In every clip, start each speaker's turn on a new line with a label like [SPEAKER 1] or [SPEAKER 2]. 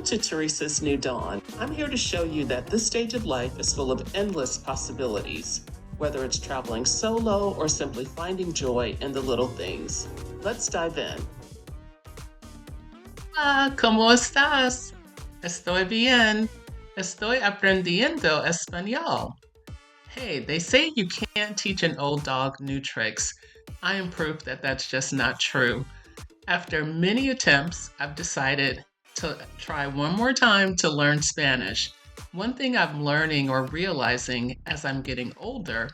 [SPEAKER 1] to Teresa's New Dawn. I'm here to show you that this stage of life is full of endless possibilities, whether it's traveling solo or simply finding joy in the little things. Let's dive in.
[SPEAKER 2] Hola, ¿cómo estás? Estoy bien. Estoy aprendiendo español. Hey, they say you can't teach an old dog new tricks. I am proof that that's just not true. After many attempts, I've decided to try one more time to learn Spanish. One thing I'm learning or realizing as I'm getting older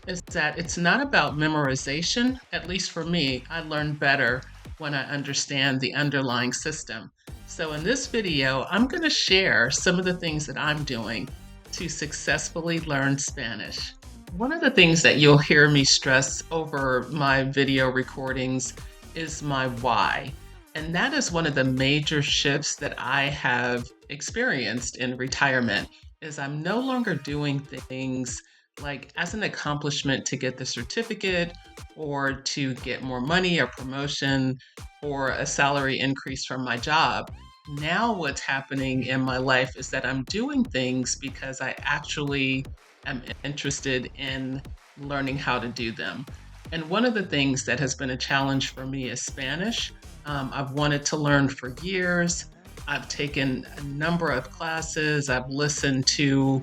[SPEAKER 2] is that it's not about memorization. At least for me, I learn better when I understand the underlying system. So in this video, I'm going to share some of the things that I'm doing to successfully learn Spanish. One of the things that you'll hear me stress over my video recordings is my why. And that is one of the major shifts that I have experienced in retirement is I'm no longer doing things like as an accomplishment to get the certificate or to get more money or promotion or a salary increase from my job. Now, what's happening in my life is that I'm doing things because I actually am interested in learning how to do them. And one of the things that has been a challenge for me is Spanish. I've wanted to learn for years. I've taken a number of classes. I've listened to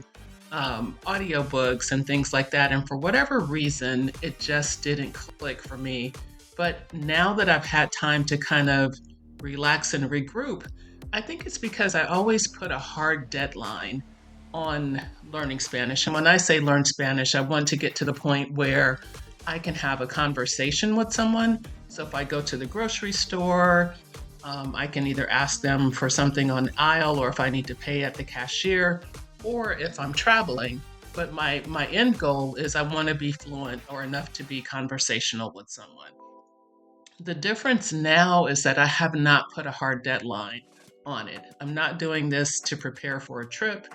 [SPEAKER 2] audiobooks and things like that. And for whatever reason, it just didn't click for me. But now that I've had time to kind of relax and regroup, I think it's because I always put a hard deadline on learning Spanish. And when I say learn Spanish, I want to get to the point where I can have a conversation with someone. So if I go to the grocery store, I can either ask them for something on the aisle or if I need to pay at the cashier or if I'm traveling. But my end goal is I want to be fluent or enough to be conversational with someone. The difference now is that I have not put a hard deadline on it. I'm not doing this to prepare for a trip.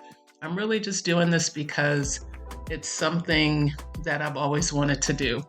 [SPEAKER 2] I'm really just doing this because it's something that I've always wanted to do.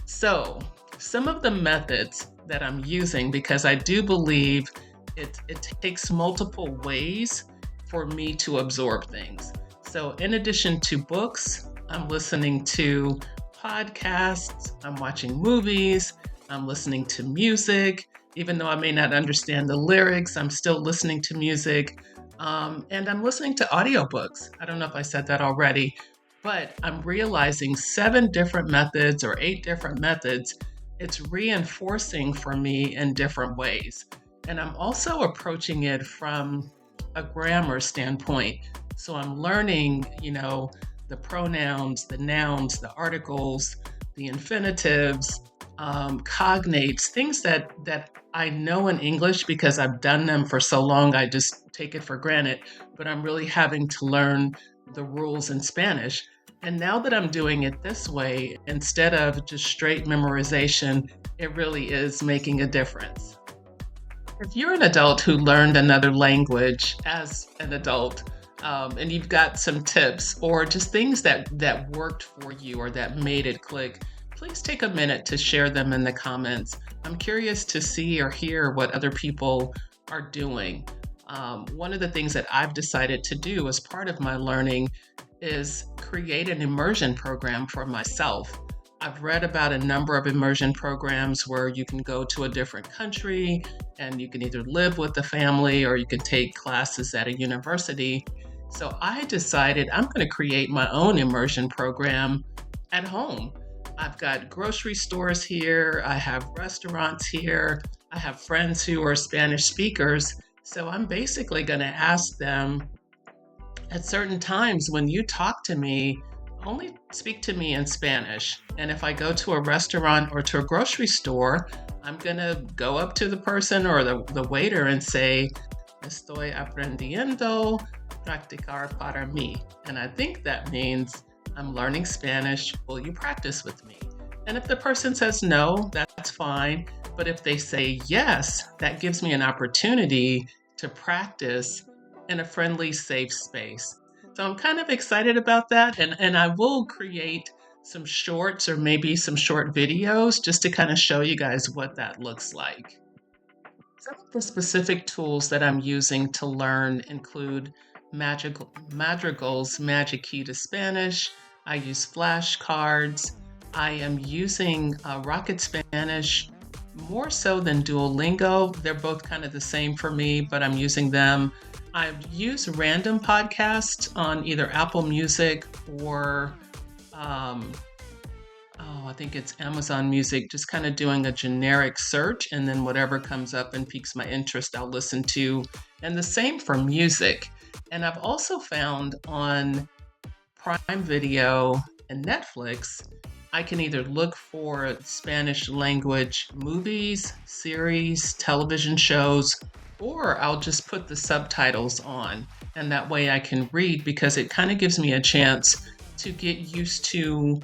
[SPEAKER 2] So, some of the methods that I'm using, because I do believe it takes multiple ways for me to absorb things. So, in addition to books, I'm listening to podcasts, I'm watching movies, I'm listening to music. Even though I may not understand the lyrics, I'm still listening to music. And I'm listening to audiobooks. I don't know if I said that already, but I'm realizing 7 different methods or 8 different methods. It's reinforcing for me in different ways. And I'm also approaching it from a grammar standpoint. So I'm learning, the pronouns, the nouns, the articles, the infinitives, cognates, things that I know in English because I've done them for so long, I just take it for granted, but I'm really having to learn the rules in Spanish. And now that I'm doing it this way, instead of just straight memorization, it really is making a difference. If you're an adult who learned another language as an adult, and you've got some tips or just things that worked for you or that made it click, please take a minute to share them in the comments. I'm curious to see or hear what other people are doing. One of the things that I've decided to do as part of my learning is create an immersion program for myself. I've read about a number of immersion programs where you can go to a different country and you can either live with the family or you can take classes at a university. So I decided I'm going to create my own immersion program at home. I've got grocery stores here, I have restaurants here, I have friends who are Spanish speakers. So I'm basically going to ask them at certain times when you talk to me, only speak to me in Spanish. And if I go to a restaurant or to a grocery store, I'm going to go up to the person or the waiter and say, Estoy aprendiendo practicar para mí. And I think that means I'm learning Spanish. Will you practice with me? And if the person says no, that's fine. But if they say yes, that gives me an opportunity to practice in a friendly, safe space. So I'm kind of excited about that. And I will create some shorts or maybe some short videos just to kind of show you guys what that looks like. Some of the specific tools that I'm using to learn include Madrigal's Magic Key to Spanish. I use flashcards. I am using Rocket Spanish more so than Duolingo. They're both kind of the same for me, but I'm using them. I've used random podcasts on either Apple Music or um, I think it's Amazon Music, just kind of doing a generic search, and then whatever comes up and piques my interest, I'll listen to. And the same for music. And I've also found on Prime Video and Netflix, I can either look for Spanish language movies, series, television shows, or I'll just put the subtitles on. And that way I can read because it kind of gives me a chance to get used to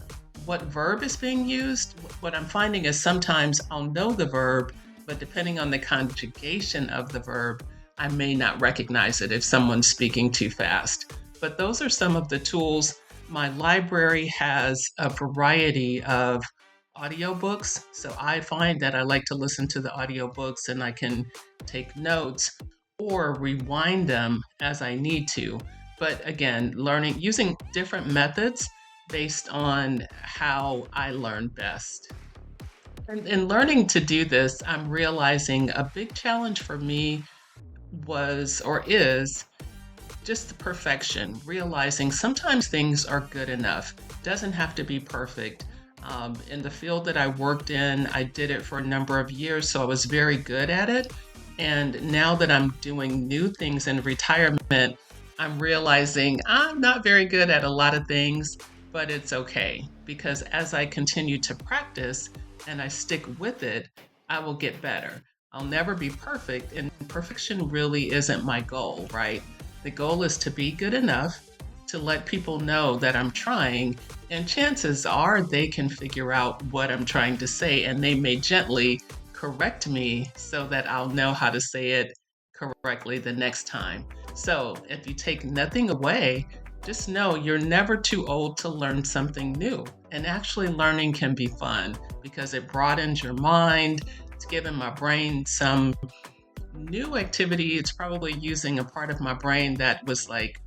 [SPEAKER 2] what verb is being used. What I'm finding is sometimes I'll know the verb, but depending on the conjugation of the verb, I may not recognize it if someone's speaking too fast. But those are some of the tools. My library has a variety of audiobooks, so I find that I like to listen to the audiobooks and I can take notes or rewind them as I need to. But again, learning using different methods based on how I learn best. And in learning to do this, I'm realizing a big challenge for me was or is just the perfection, realizing sometimes things are good enough. Doesn't have to be perfect. In the field that I worked in, I did it for a number of years, so I was very good at it. And now that I'm doing new things in retirement, I'm realizing I'm not very good at a lot of things, but it's okay because as I continue to practice and I stick with it, I will get better. I'll never be perfect, and perfection really isn't my goal, right? The goal is to be good enough to let people know that I'm trying, and chances are they can figure out what I'm trying to say and they may gently correct me so that I'll know how to say it correctly the next time. So if you take nothing away, just know you're never too old to learn something new. And actually, learning can be fun because it broadens your mind. It's giving my brain some new activity. It's probably using a part of my brain that was like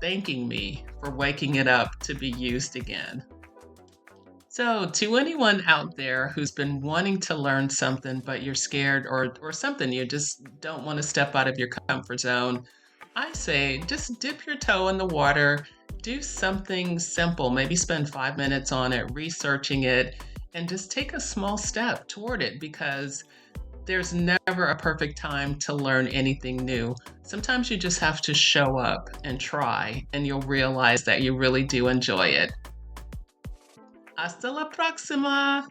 [SPEAKER 2] thanking me for waking it up to be used again. So, to anyone out there who's been wanting to learn something, but you're scared or something, you just don't want to step out of your comfort zone, I say just dip your toe in the water, do something simple, maybe spend 5 minutes on it, researching it, and just take a small step toward it because there's never a perfect time to learn anything new. Sometimes you just have to show up and try, and you'll realize that you really do enjoy it. Hasta la próxima!